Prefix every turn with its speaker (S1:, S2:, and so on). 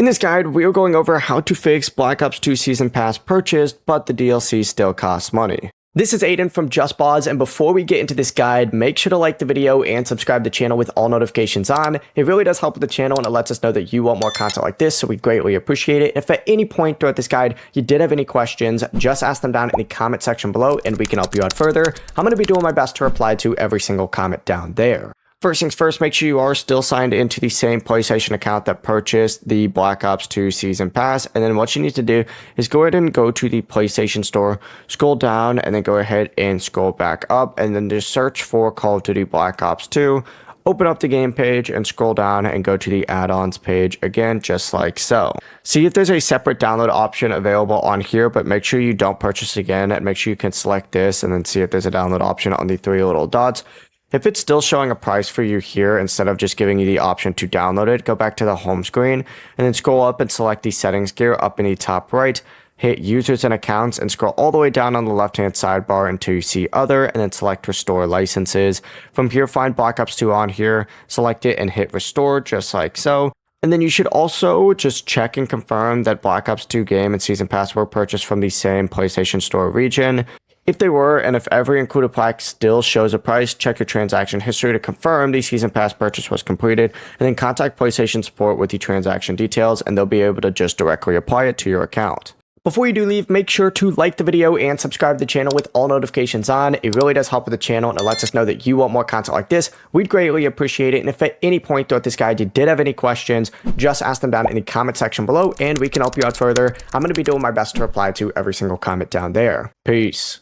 S1: In this guide, we are going over how to fix Black Ops 2 Season Pass purchased, but the DLC still costs money. This is Aiden from JustBoz, and before we get into this guide, make sure to like the video and subscribe to the channel with all notifications on. It really does help with the channel, and it lets us know that you want more content like this, so we greatly appreciate it. If at any point throughout this guide you did have any questions, just ask them down in the comment section below, and we can help you out further. I'm going to be doing my best to reply to every single comment down there. First things first, make sure you are still signed into the same PlayStation account that purchased the Black Ops 2 Season Pass. And then what you need to do is go ahead and go to the PlayStation Store, scroll down, and then go ahead and scroll back up, and then just search for Call of Duty Black Ops 2. Open up the game page and scroll down and go to the add-ons page again, just like so. See if there's a separate download option available on here, but make sure you don't purchase again, and make sure you can select this and then see if there's a download option on the three little dots. If it's still showing a price for you here, instead of just giving you the option to download it, go back to the home screen and then scroll up and select the settings gear up in the top right. Hit users and accounts and scroll all the way down on the left hand sidebar until you see other, and then select restore licenses. From here, find Black Ops 2 on here, select it and hit restore just like so. And then you should also just check and confirm that Black Ops 2 game and Season Pass were purchased from the same PlayStation Store region. If they were, and if every included pack still shows a price, check your transaction history to confirm the Season Pass purchase was completed, and then contact PlayStation support with the transaction details, and they'll be able to just directly apply it to your account. Before you do leave, make sure to like the video and subscribe to the channel with all notifications on. It really does help with the channel, and it lets us know that you want more content like this. We'd greatly appreciate it. And if at any point throughout this guide you did have any questions, just ask them down in the comment section below, and we can help you out further. I'm going to be doing my best to reply to every single comment down there. Peace.